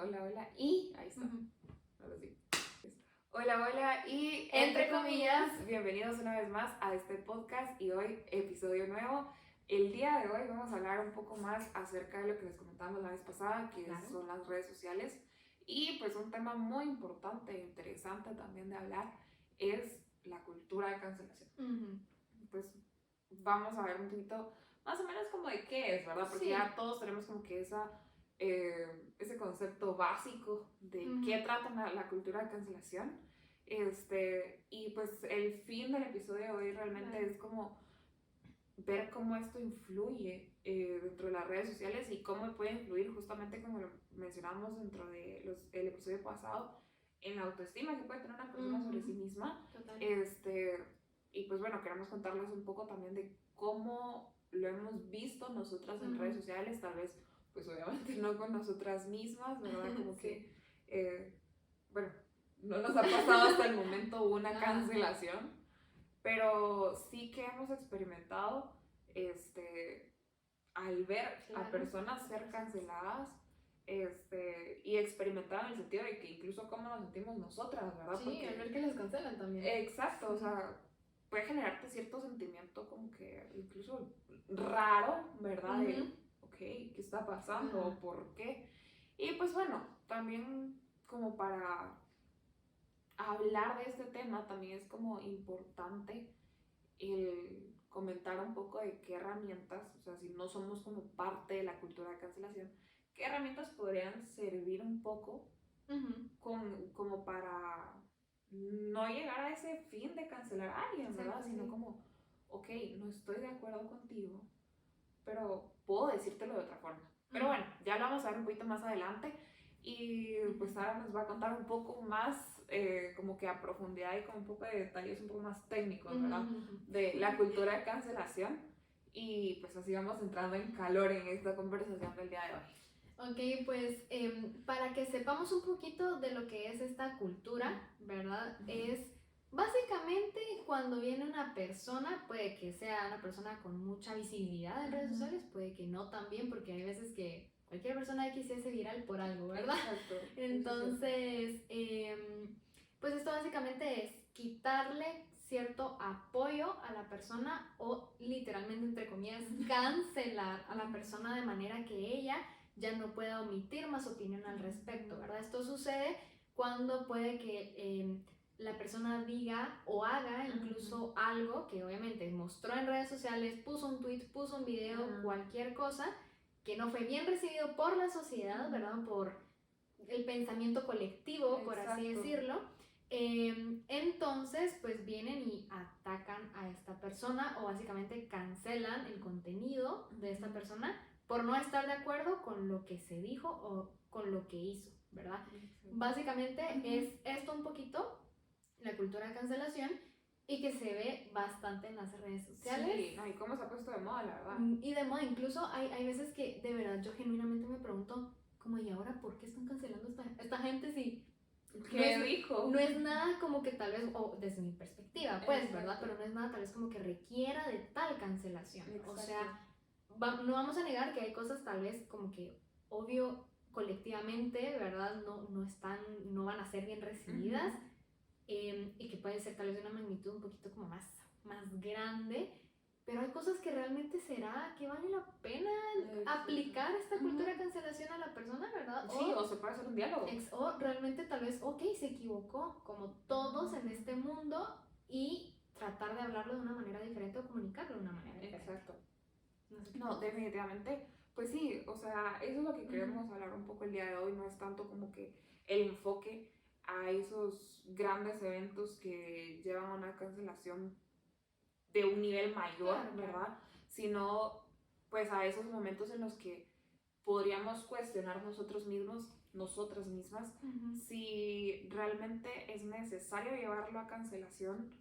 Hola, hola, y ahí está. Ujú. Ahora sí. Hola, hola, y Entre comillas. bienvenidos una vez más a este podcast y hoy episodio nuevo. El día de hoy vamos a hablar un poco más acerca de lo que les comentamos la vez pasada, que Claro. son las redes sociales. Y pues un tema muy importante e interesante también de hablar es la cultura de cancelación. Ujú. Pues vamos a ver un poquito más o menos como de qué es, ¿verdad? Porque Sí. ya todos tenemos como que ese concepto básico de Ujú. qué trata la cultura de cancelación. Y pues el fin del episodio de hoy realmente Claro. es como ver cómo esto influye dentro de las redes sociales y cómo puede influir justamente como lo mencionamos dentro de el episodio pasado en la autoestima que puede tener una persona sobre sí misma. Total. Y pues bueno, queremos contarles un poco también de cómo lo hemos visto nosotras en redes sociales, tal vez pues obviamente no con nosotras mismas, ¿verdad? Como que, bueno, no nos ha pasado hasta el momento una cancelación, pero sí que hemos experimentado al ver a personas ser canceladas y experimentar en el sentido de que incluso cómo nos sentimos nosotras, ¿verdad? Sí, porque al ver que les cancelan también. Exacto, o sea, puede generarte cierto sentimiento como que incluso raro, ¿verdad? De, ok, ¿qué está pasando? Ajá. ¿Por qué? Y pues bueno, también como para hablar de este tema, también es como importante el comentar un poco de qué herramientas, o sea, si no somos como parte de la cultura de cancelación, qué herramientas podrían servir un poco como para no llegar a ese fin de cancelar a alguien, ¿verdad? Exacto, Sino sí. como, ok, no estoy de acuerdo contigo, pero puedo decírtelo de otra forma. Pero bueno, ya lo vamos a ver un poquito más adelante y pues ahora nos va a contar un poco más como que a profundidad y con un poco de detalles un poco más técnicos, ¿verdad? De la cultura de cancelación y pues así vamos entrando en calor en esta conversación del día de hoy. Ok, pues para que sepamos un poquito de lo que es esta cultura, ¿verdad? Es básicamente cuando viene una persona, puede que sea una persona con mucha visibilidad en redes sociales, puede que no también, porque hay veces que cualquier persona X se hace viral por algo, ¿verdad? Exacto. Entonces, pues esto básicamente es quitarle cierto apoyo a la persona o literalmente, entre comillas, cancelar a la persona de manera que ella ya no pueda omitir más opinión al respecto, ¿verdad? Esto sucede cuando puede que la persona diga o haga incluso algo que obviamente mostró en redes sociales, puso un tweet, puso un video, cualquier cosa, que no fue bien recibido por la sociedad, ¿verdad? Por el pensamiento colectivo, por así decirlo. Entonces, pues vienen y atacan a esta persona o básicamente cancelan el contenido de esta persona por no estar de acuerdo con lo que se dijo o con lo que hizo, ¿verdad? Básicamente es esto un poquito, la cultura de cancelación, y que se ve bastante en las redes sociales. Sí, no, y cómo se ha puesto de moda, la verdad. Y de moda, incluso hay veces que de verdad yo genuinamente me pregunto, como, ¿y ahora por qué están cancelando esta gente si ¿Qué dijo? No es nada como que tal vez, o desde mi perspectiva, pues, ¿verdad? Pero no es nada tal vez como que requiera de tal cancelación. O sea, no vamos a negar que hay cosas tal vez como que, obvio, colectivamente, ¿verdad? No van a ser bien recibidas y que pueden ser tal vez de una magnitud un poquito como más grande. Pero hay cosas que realmente será que vale la pena aplicar esta cultura de cancelación a la persona, ¿verdad? Sí, o se puede hacer un diálogo. O realmente tal vez, ok, se equivocó, como todos en este mundo, y tratar de hablarlo de una manera diferente o comunicarlo de una manera diferente. Exacto. No, definitivamente, pues sí, o sea, eso es lo que queremos hablar un poco el día de hoy, no es tanto como que el enfoque a esos grandes eventos que llevan a una cancelación de un nivel mayor, ¿verdad? Sino pues a esos momentos en los que podríamos cuestionar nosotros mismos, nosotras mismas, si realmente es necesario llevarlo a cancelación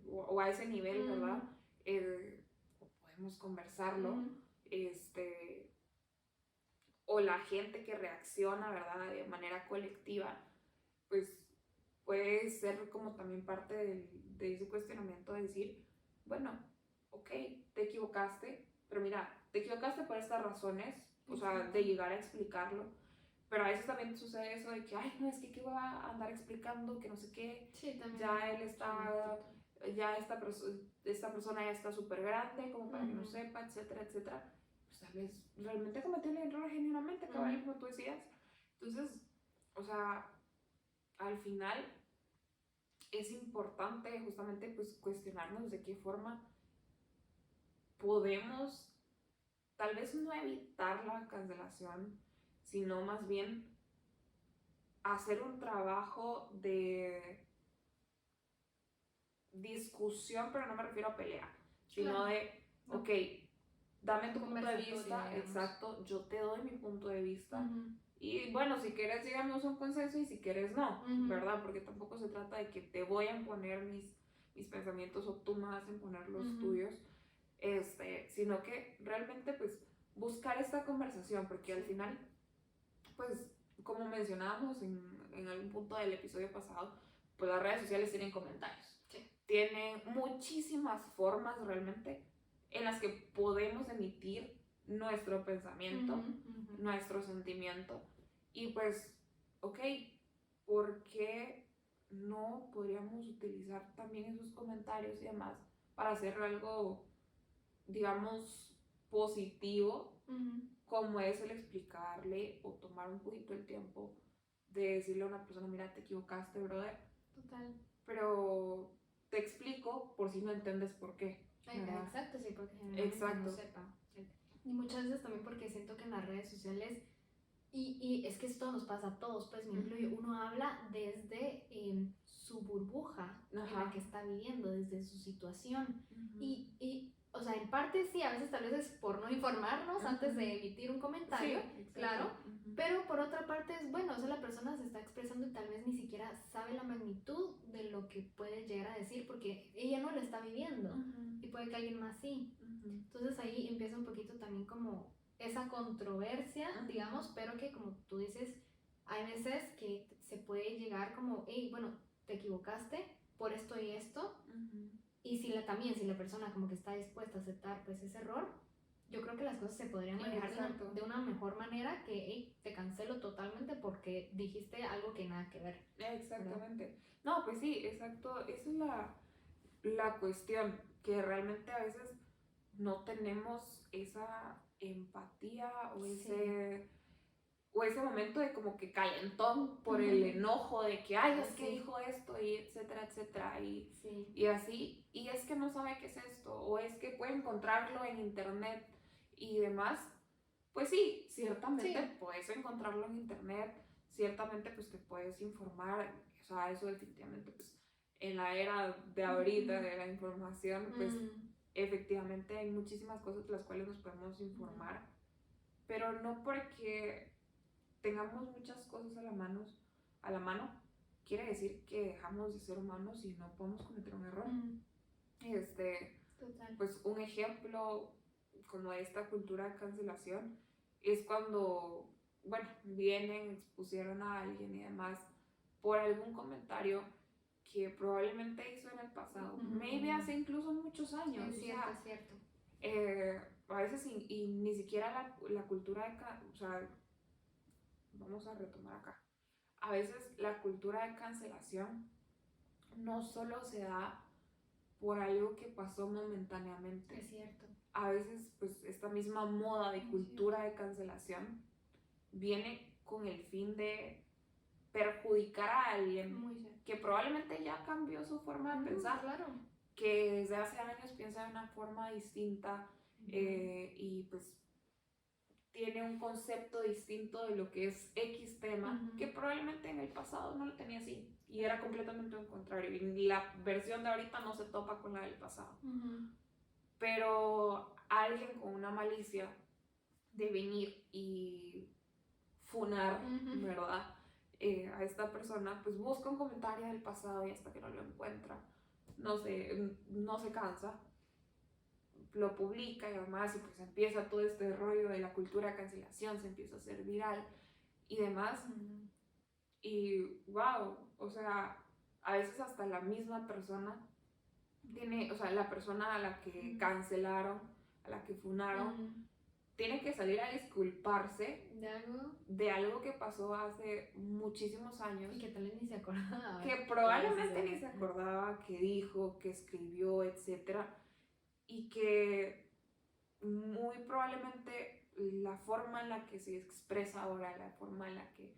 o a ese nivel, ¿verdad? O podemos conversarlo, o la gente que reacciona, ¿verdad? De manera colectiva, pues puede ser como también parte de ese cuestionamiento de decir, bueno, ok, te equivocaste, pero mira, te equivocaste por estas razones, o sea, de llegar a explicarlo, Pero a veces también sucede eso de que, ay, no, es que qué voy a andar explicando, que no sé qué, Sí, también. ya él está, ya esta persona ya está súper grande, como para que no Ujú. sepa, etcétera, etcétera. Pues tal vez realmente cometió el error genuinamente, cabal, Ujú. como tú decías. Entonces, o sea, al final es importante justamente pues cuestionarnos de qué forma podemos tal vez no evitar la cancelación, sino más bien hacer un trabajo de discusión, pero no me refiero a pelea, sino Claro. de, No. ok, dame tu punto de Conversatorio, vista, digamos. exacto, yo te doy mi punto de vista. Ujú. Y bueno, si quieres llegamos a un consenso y si quieres no, Ujú. ¿verdad? Porque tampoco se trata de que te voy a imponer mis pensamientos o tú me vas a imponer los Ujú. tuyos, sino que realmente pues buscar esta conversación, porque al Sí. final, pues como mencionábamos en algún punto del episodio pasado, pues las redes sociales tienen comentarios. Sí. Tienen muchísimas formas realmente en las que podemos emitir nuestro pensamiento, Ujú. nuestro sentimiento. Y pues, ok, ¿por qué no podríamos utilizar también esos comentarios y demás para hacer algo, digamos, positivo, Ujú. como es el explicarle o tomar un poquito el tiempo de decirle a una persona, mira, te equivocaste, brother, Total. pero te explico por si no entiendes por qué, ¿verdad? Exacto, sí, porque generalmente Exacto. no sepa. Y muchas veces también porque siento que en las redes sociales, y es que esto nos pasa a todos, pues me incluyo, Ujú. uno habla desde su burbuja en la Ajá. que está viviendo, desde su situación. Ujú. Y, o sea, en parte sí, a veces tal vez es por no informarnos antes de Ujú. emitir un Sí, comentario, exacto. claro, Ujú. pero por otra parte es, bueno, o sea, la persona se está expresando y tal vez ni siquiera sabe la magnitud de lo que puede llegar a decir porque ella no lo está viviendo Ujú. y puede que alguien más sí. Ujú. Entonces ahí empieza un poquito también como esa controversia, Ujú. digamos, pero que como tú dices, hay veces que se puede llegar como, hey, bueno, te equivocaste por esto y esto, Ujú. y si también si la persona como que está dispuesta a aceptar pues ese error, yo creo que las cosas se podrían manejar Exacto. de una mejor manera que, hey, te cancelo totalmente porque dijiste algo que nada que ver. Exactamente. No, pues sí, exacto. Esa es la cuestión, que realmente a veces no tenemos esa empatía o Sí. ese momento de como que calentón por el enojo de que, ay, es que Sí. dijo esto y etcétera, etcétera, Sí. y así, y es que no sabe qué es esto, o es que puede encontrarlo en internet y demás. Pues sí, ciertamente Sí. puedes encontrarlo en internet, ciertamente pues te puedes informar, o sea, eso definitivamente pues en la era de ahorita de la información, pues efectivamente hay muchísimas cosas de las cuales nos podemos informar, pero no porque tengamos muchas cosas a la mano, quiere decir que dejamos de ser humanos y no podemos cometer un error. Total. Pues un ejemplo como esta cultura de cancelación es cuando, bueno, vienen, expusieron a alguien y demás por algún comentario que probablemente hizo en el pasado, maybe hace incluso muchos años, Es o cierto, sea, es cierto. a veces y ni siquiera la cultura de, o sea, vamos a retomar acá, a veces la cultura de cancelación no solo se da por algo que pasó momentáneamente. Es cierto. A veces, pues, esta misma moda de cultura de cancelación viene con el fin de perjudicar a alguien que probablemente ya cambió su forma de pensar, Claro. que desde hace años piensa de una forma distinta y pues tiene un concepto distinto de lo que es X tema, que probablemente en el pasado no lo tenía así y era completamente lo contrario. Y la versión de ahorita no se topa con la del pasado. Pero alguien con una malicia de venir y funar, ¿verdad? A esta persona, pues busca un comentario del pasado y hasta que no lo encuentra, no se cansa, lo publica y demás, y pues empieza todo este rollo de la cultura de cancelación, se empieza a hacer viral y demás. Y wow, o sea, a veces hasta la misma persona tiene, o sea, la persona a la que cancelaron, a la que funaron, tiene que salir a disculparse de algo de algo que pasó hace muchísimos años. y que tal vez ni se acordaba. Que probablemente ni se acordaba, que dijo, que escribió, etcétera, y que muy probablemente la forma en la que se expresa ahora, la forma en la que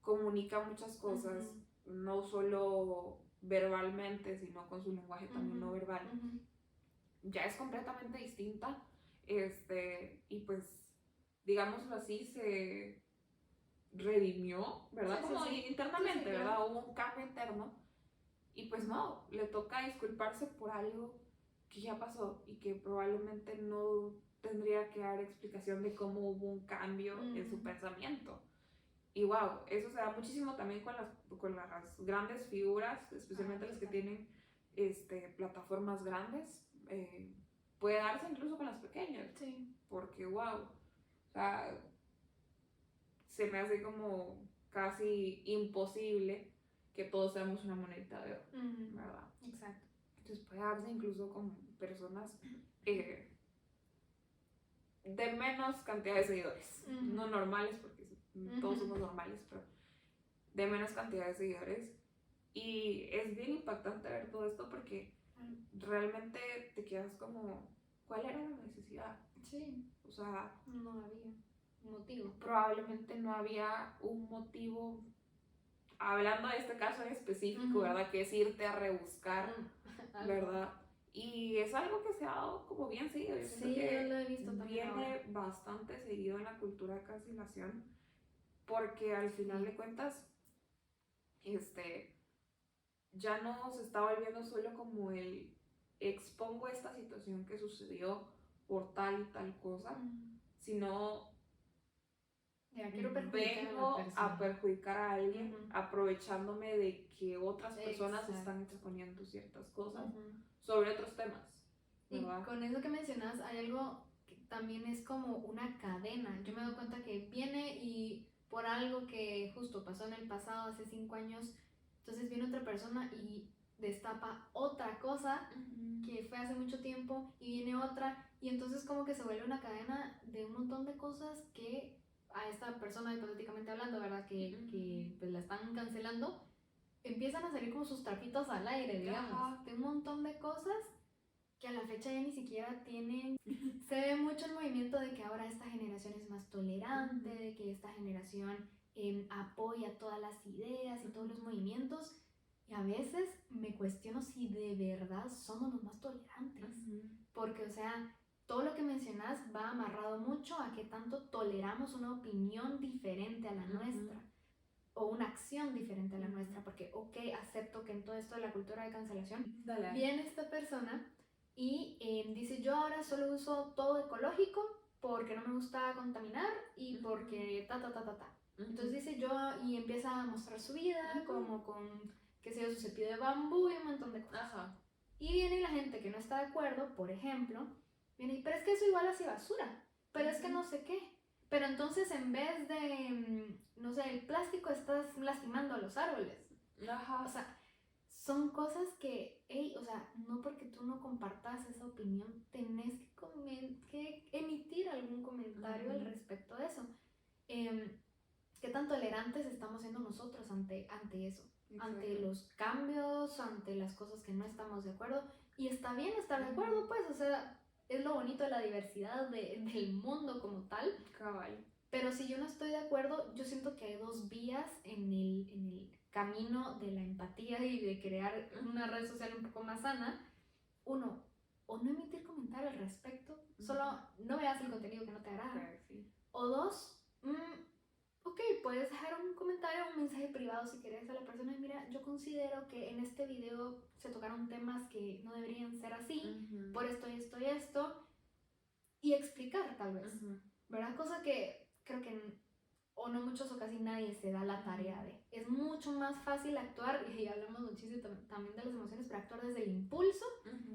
comunica muchas cosas, no solo verbalmente, sino con su lenguaje también no verbal, ya es completamente distinta, y pues, digámoslo así, se redimió, ¿verdad? Sí, Como sí. internamente, Sí, ¿verdad? claro. Hubo un cambio interno y pues no, le toca disculparse por algo que ya pasó y que probablemente no tendría que dar explicación de cómo hubo un cambio en su pensamiento. Y wow, eso se da muchísimo también con las grandes figuras, especialmente las que tienen plataformas grandes. Puede darse incluso con las pequeñas. Sí. Porque wow, o sea, se me hace como casi imposible que todos seamos una monedita de oro, ¿verdad? Exacto. Entonces puede darse incluso con personas de menos cantidad de seguidores, no normales, porque todos somos normales, pero de menos cantidad de seguidores. Y es bien impactante ver todo esto porque realmente te quedas como, ¿cuál era la necesidad? Sí. O sea, no había un motivo. Probablemente no había un motivo, hablando de este caso en específico, ¿verdad? Que es irte a rebuscar, ¿verdad? Y es algo que se ha dado como bien seguido. Yo siento que yo lo he visto también viene ahora. bastante seguido en la cultura de cancelación, porque al final de cuentas, ya no se está volviendo solo como el expongo esta situación que sucedió por tal y tal cosa, sino quiero perjudicar vengo a perjudicar a alguien aprovechándome de que otras personas están exponiendo ciertas cosas sobre otros temas, ¿verdad? Y con eso que mencionas hay algo que también es como una cadena. Yo me doy cuenta que viene y por algo que justo pasó en el pasado hace 5 años, entonces viene otra persona y destapa otra cosa que fue hace mucho tiempo y viene otra y entonces como que se vuelve una cadena de un montón de cosas que a esta persona hipotéticamente hablando, ¿verdad? Que pues la están cancelando, empiezan a salir como sus trapitos al aire, digamos, de un montón de cosas que a la fecha ya ni siquiera tienen. Se ve mucho el movimiento de que ahora esta generación es más tolerante, de que esta generación apoya todas las ideas y todos los movimientos. Y a veces me cuestiono si de verdad somos los más tolerantes. Porque, o sea, todo lo que mencionas va amarrado mucho a que tanto toleramos una opinión diferente a la nuestra. O una acción diferente a la nuestra. Porque, ok, acepto que en todo esto de la cultura de cancelación viene esta persona y dice, yo ahora solo uso todo ecológico porque no me gusta contaminar y porque Entonces dice yo y empieza a mostrar su vida como con, qué sé yo, su cepillo de bambú y un montón de cosas. Y viene la gente que no está de acuerdo, por ejemplo, viene y, pero es que eso igual hace basura, pero es que no sé qué. Pero entonces en vez de, no sé, el plástico estás lastimando a los árboles. O sea, son cosas que, hey, o sea, no porque tú no compartas esa opinión, tenés que emitir algún comentario al respecto de eso. ¿Qué tan tolerantes estamos siendo nosotros ante eso? Ante los cambios, ante las cosas que no estamos de acuerdo. Y está bien estar de acuerdo, pues, o sea, es lo bonito de la diversidad del mundo como tal. Cabal. Pero si yo no estoy de acuerdo, yo siento que hay dos vías en el camino de la empatía y de crear una red social un poco más sana. Uno, o no emitir comentario al respecto, solo no veas el contenido que no te agrada. O dos, ok, puedes dejar un comentario, un mensaje privado si quieres a la persona. Mira, yo considero que en este video se tocaron temas que no deberían ser así, por esto y esto y esto. Y explicar tal vez, ¿verdad? Cosa que creo que o no muchos o casi nadie se da la tarea de. Es mucho más fácil actuar, y hablamos muchísimo también de las emociones, pero actuar desde el impulso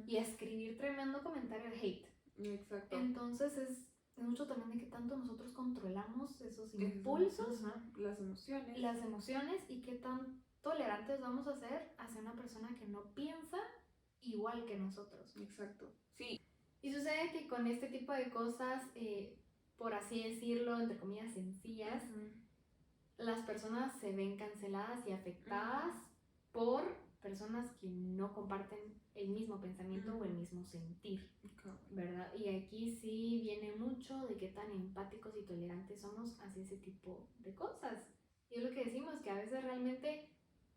y escribir tremendo comentario de hate. Exacto. Entonces es mucho también de que tanto nosotros controlamos esos impulsos, las emociones y qué tan tolerantes vamos a ser hacia una persona que no piensa igual que nosotros. Exacto. Sí. Y sucede que con este tipo de cosas por así decirlo, entre comillas, sencillas, las personas se ven canceladas y afectadas por personas que no comparten el mismo pensamiento o el mismo sentir, ¿verdad? Y aquí sí viene mucho de qué tan empáticos y tolerantes somos hacia ese tipo de cosas. Y es lo que decimos, que a veces realmente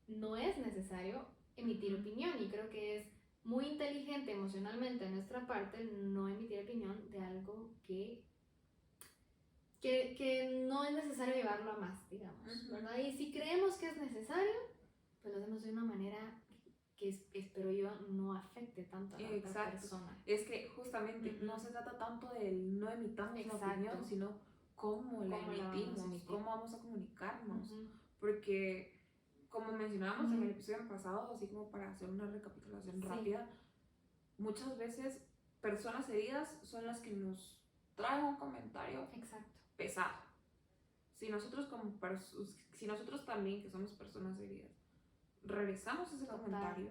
no es necesario emitir opinión, y creo que es muy inteligente emocionalmente de nuestra parte no emitir opinión de algo que no es necesario llevarlo a más, digamos, ¿verdad? Y si creemos que es necesario, pues lo hacemos de una manera que espero yo no afecte tanto a la otra persona. Es que justamente no se trata tanto del no emitamos la opinión, sino cómo la emitimos, cómo vamos a comunicarnos. Porque, como mencionábamos en el episodio pasado, así como para hacer una recapitulación rápida, muchas veces personas heridas son las que nos traen un comentario pesado. Si nosotros también, que somos personas heridas, regresamos ese comentario,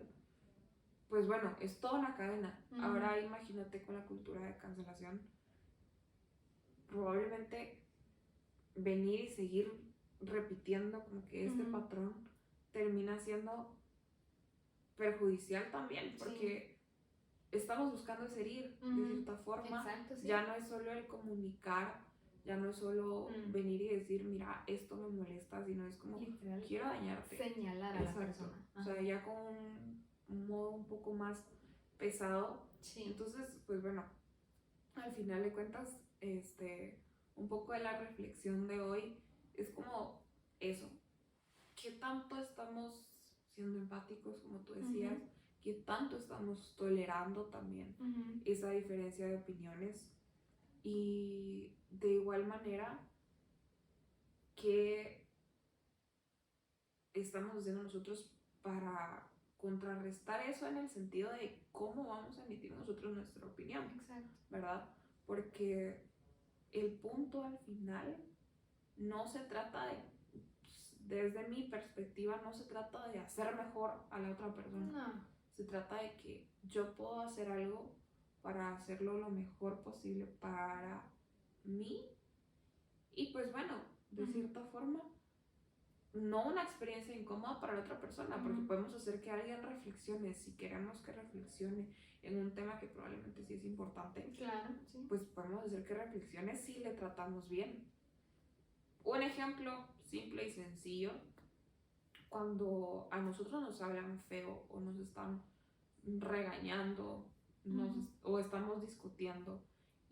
pues bueno, es toda una cadena. Ahora imagínate con la cultura de cancelación, probablemente venir y seguir repitiendo como que este patrón termina siendo perjudicial también, porque estamos buscando es herir de cierta forma. Ya no es solo el comunicar, ya no es solo venir y decir, mira, esto me molesta, sino es como, literal, quiero dañarte. Señalar a la persona. O sea, ya con un modo un poco más pesado. Entonces, pues bueno, al final de cuentas, un poco de la reflexión de hoy es como eso. ¿Qué tanto estamos siendo empáticos, como tú decías? ¿Qué tanto estamos tolerando también esa diferencia de opiniones? Y de igual manera, ¿qué estamos haciendo nosotros para contrarrestar eso en el sentido de cómo vamos a emitir nosotros nuestra opinión? ¿Verdad? Porque el punto al final no se trata de, desde mi perspectiva, no se trata de hacer mejor a la otra persona. Se trata de que yo puedo hacer algo para hacerlo lo mejor posible para mí. Y pues bueno, de cierta forma, no una experiencia incómoda para la otra persona, porque podemos hacer que alguien reflexione. Si queremos que reflexione en un tema que probablemente sí es importante, pues podemos hacer que reflexione si le tratamos bien. Un ejemplo simple y sencillo: cuando a nosotros nos hablan feo o nos están regañando o estamos discutiendo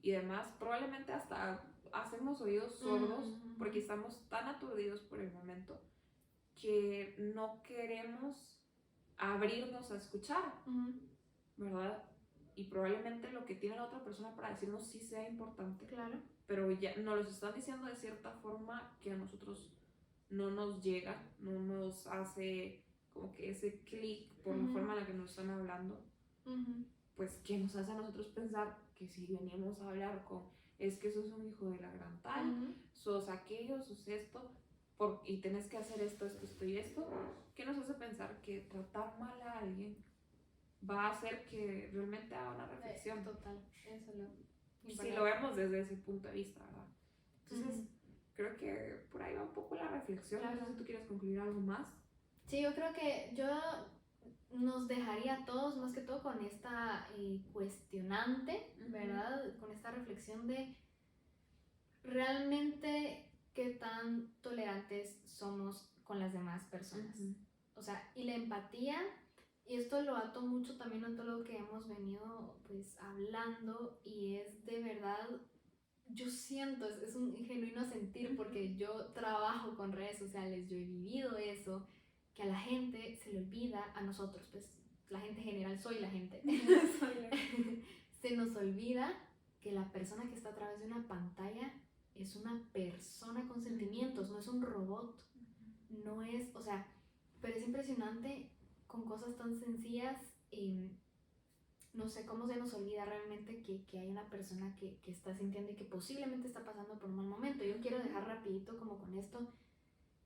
y demás, probablemente hasta hacemos oídos sordos porque estamos tan aturdidos por el momento que no queremos abrirnos a escuchar, ¿verdad? Y probablemente lo que tiene la otra persona para decirnos sí sea importante, pero ya nos lo están diciendo de cierta forma que a nosotros no nos llega, no nos hace como que ese clic por la forma en la que nos están hablando, pues que nos hace a nosotros pensar que si venimos a hablar con, es que sos un hijo de la gran tal, sos aquello, sos esto, y tenés que hacer esto y esto, que nos hace pensar que tratar mal a alguien va a hacer que realmente haga una reflexión. Total, eso si lo vemos desde ese punto de vista, ¿verdad? Entonces, creo que por ahí va un poco la reflexión. No sé si tú quieres concluir algo más. Sí, yo creo que yo nos dejaría a todos, más que todo, con esta cuestionante, ¿verdad? Con esta reflexión de realmente qué tan tolerantes somos con las demás personas. O sea, y la empatía, y esto lo ato mucho también a todo lo que hemos venido pues hablando, y es de verdad, yo siento, es un genuino sentir, porque yo trabajo con redes sociales, yo he vivido eso, que a la gente se le olvida, a nosotros, pues la gente en general, soy la gente, se nos olvida que la persona que está a través de una pantalla es una persona con sentimientos, no es un robot, no es, o sea, pero es impresionante con cosas tan sencillas. No sé cómo se nos olvida realmente que hay una persona que está sintiendo y que posiblemente está pasando por un mal momento. Yo quiero dejar rapidito como con esto,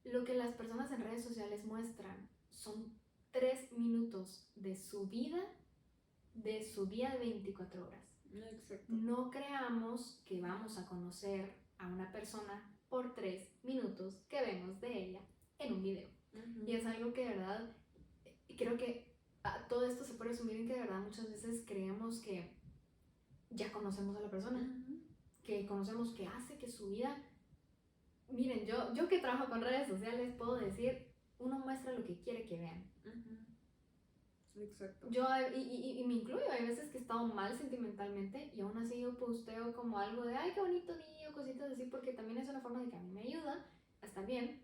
lo que las personas en redes sociales muestran son 3 minutos de su vida de 24 horas. Exacto. No creamos que vamos a conocer a una persona por 3 minutos que vemos de ella en un video. Y es algo que de verdad, creo que todo esto se puede resumir en que de verdad muchas veces creemos que ya conocemos a la persona, que conocemos qué hace, que su vida. Miren, yo que trabajo con redes sociales puedo decir, uno muestra lo que quiere que vean. Exacto. Yo, y me incluyo, hay veces que he estado mal sentimentalmente y aún así yo posteo como algo de, ay, qué bonito día, cositas así, porque también es una forma de que a mí me ayuda a estar bien,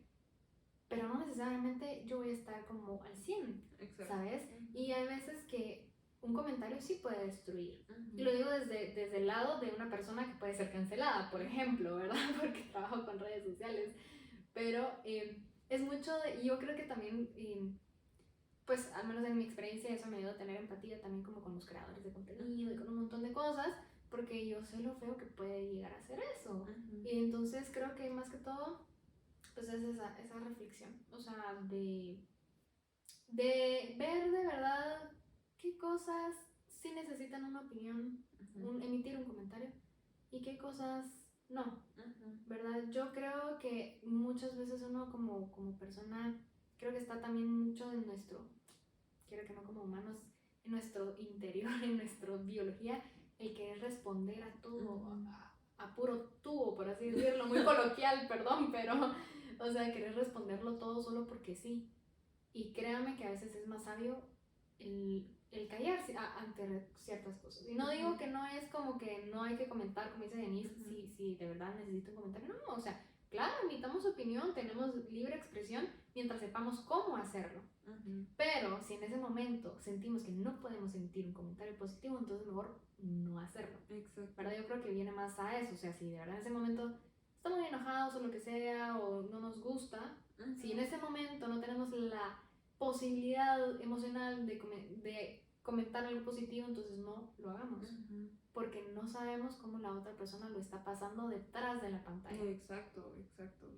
pero no necesariamente yo voy a estar como al 100, Exacto. ¿sabes? Y hay veces que un comentario sí puede destruir. Y lo digo desde el lado de una persona que puede ser cancelada, por ejemplo, ¿verdad? Porque trabajo con redes sociales. Pero es mucho de, yo creo que también, pues al menos en mi experiencia, eso me ayudó a tener empatía también como con los creadores de contenido y con un montón de cosas, porque yo sé lo feo que puede llegar a ser eso. Y entonces creo que más que todo, pues es esa reflexión, o sea, de ver de verdad qué cosas sí necesitan una opinión, emitir un comentario, y qué cosas no, ¿verdad? Yo creo que muchas veces uno como persona, creo que está también mucho en nuestro, quiero que no como humanos, en nuestro interior, en nuestra biología, el querer responder a todo, a puro tubo, por así decirlo, muy coloquial, perdón, pero, o sea, querer responderlo todo solo porque sí. Y créanme que a veces es más sabio el callarse ante ciertas cosas. Y no digo que no es como que no hay que comentar, como dice Denise, si de verdad necesito un comentario. No, o sea, claro, emitamos opinión, tenemos libre expresión mientras sepamos cómo hacerlo. Pero si en ese momento sentimos que no podemos emitir un comentario positivo, entonces mejor no hacerlo. Exacto. ¿Verdad? Yo creo que viene más a eso. O sea, si de verdad en ese momento estamos muy enojados o lo que sea, o no nos gusta, si en ese momento no tenemos la posibilidad emocional de comentar algo positivo, entonces no lo hagamos. Porque no sabemos cómo la otra persona lo está pasando detrás de la pantalla. Exacto.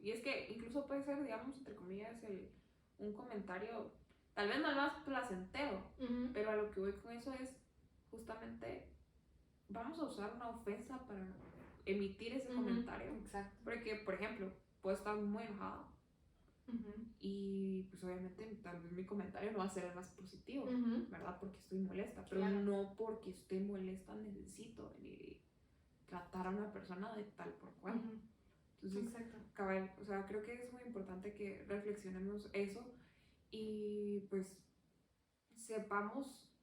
Y es que incluso puede ser, digamos, entre comillas, un comentario, tal vez no el más placentero, pero a lo que voy con eso es justamente, vamos a usar una ofensa para emitir ese comentario. Exacto. Porque, por ejemplo, puedo estar muy enojada. Y pues obviamente tal vez mi comentario no va a ser el más positivo, ¿verdad? Porque estoy molesta, pero claro, no porque esté molesta necesito venir y tratar a una persona de tal por cual. Entonces, cabal, o sea, creo que es muy importante que reflexionemos eso y pues sepamos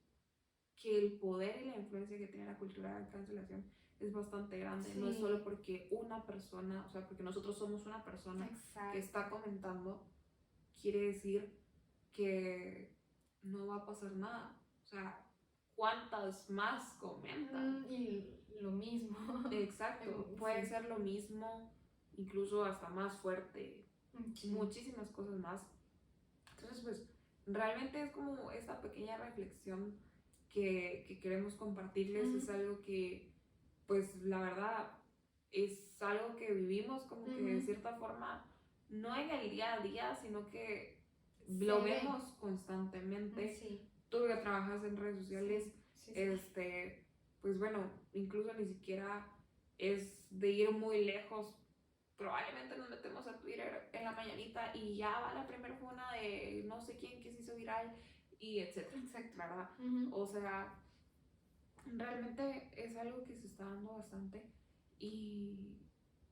que el poder y la influencia que tiene la cultura de cancelación es bastante grande. No es solo porque una persona, o sea, porque nosotros somos una persona que está comentando, quiere decir que no va a pasar nada. O sea, ¿cuántas más comentan? Y lo mismo. Exacto, puede ser lo mismo, incluso hasta más fuerte, muchísimas cosas más. Entonces, pues, realmente es como esta pequeña reflexión que queremos compartirles. Es algo que, pues, la verdad, es algo que vivimos como que de cierta forma, no en el día a día, sino que lo vemos constantemente. Tú que trabajas en redes sociales, pues bueno, incluso ni siquiera es de ir muy lejos. Probablemente nos metemos a Twitter en la mañanita y ya va la primera funa de no sé quién que se hizo viral y etcétera. Exacto. ¿Verdad? O sea, realmente es algo que se está dando bastante y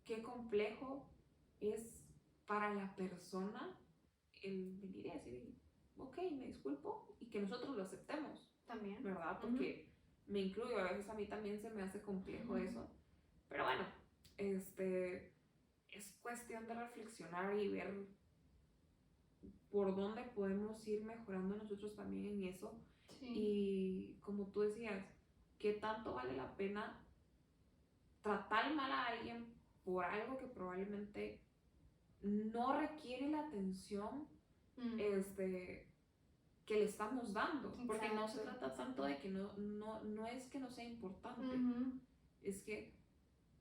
qué complejo es para la persona el venir y decir, ok, me disculpo, y que nosotros lo aceptemos. También. ¿Verdad? Porque me incluyo, a veces a mí también se me hace complejo eso. Pero bueno, es cuestión de reflexionar y ver por dónde podemos ir mejorando nosotros también en eso. Y como tú decías, ¿qué tanto vale la pena tratar mal a alguien por algo que probablemente no requiere la atención que le estamos dando? Porque no se trata tanto de que no es que no sea importante, es que,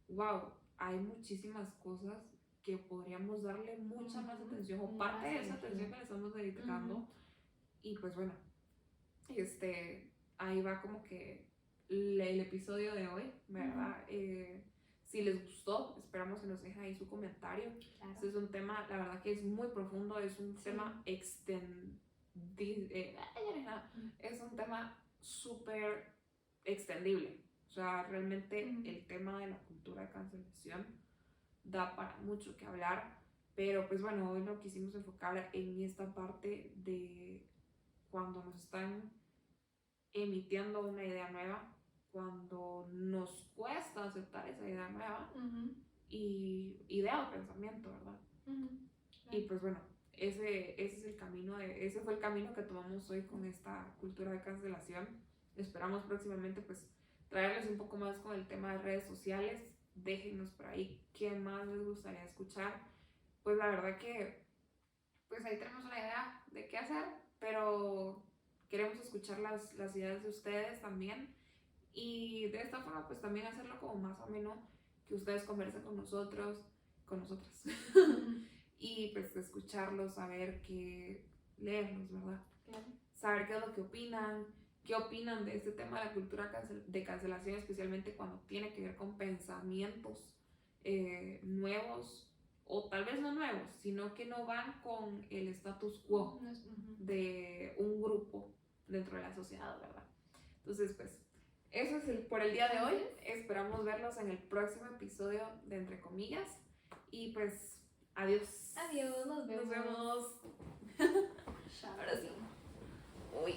wow, hay muchísimas cosas que podríamos darle mucha más atención, o parte de esa atención que le estamos dedicando. Y pues bueno, ahí va como que el episodio de hoy, ¿verdad? Si les gustó, esperamos que nos dejen ahí su comentario. Claro. Este es un tema, la verdad que es muy profundo, es un Sí. tema es un tema súper extendible. O sea, realmente el tema de la cultura de cancelación da para mucho que hablar, pero pues bueno, hoy nos quisimos enfocar en esta parte de cuando nos están emitiendo una idea nueva, cuando nos cuesta aceptar esa idea nueva y idea o pensamiento, ¿verdad? Y pues bueno, ese es el camino, ese fue el camino que tomamos hoy con esta cultura de cancelación. Esperamos próximamente pues traerles un poco más con el tema de redes sociales. Déjenos por ahí qué más les gustaría escuchar. Pues la verdad que pues ahí tenemos una idea de qué hacer, pero queremos escuchar las ideas de ustedes también y de esta forma pues también hacerlo como más ameno, que ustedes conversen con nosotros, con nosotras y pues escucharlos, saber qué, leerlos, ¿verdad? Claro. Saber qué es lo que opinan, qué opinan de este tema de la cultura de cancelación, especialmente cuando tiene que ver con pensamientos nuevos, o tal vez no nuevos, sino que no van con el status quo de un grupo dentro de la sociedad, ¿verdad? Entonces, pues, eso es por el día de hoy. Esperamos verlos en el próximo episodio de Entre Comillas. Y pues, adiós. Adiós, nos vemos. Nos vemos. Chao. Ahora sí. Uy.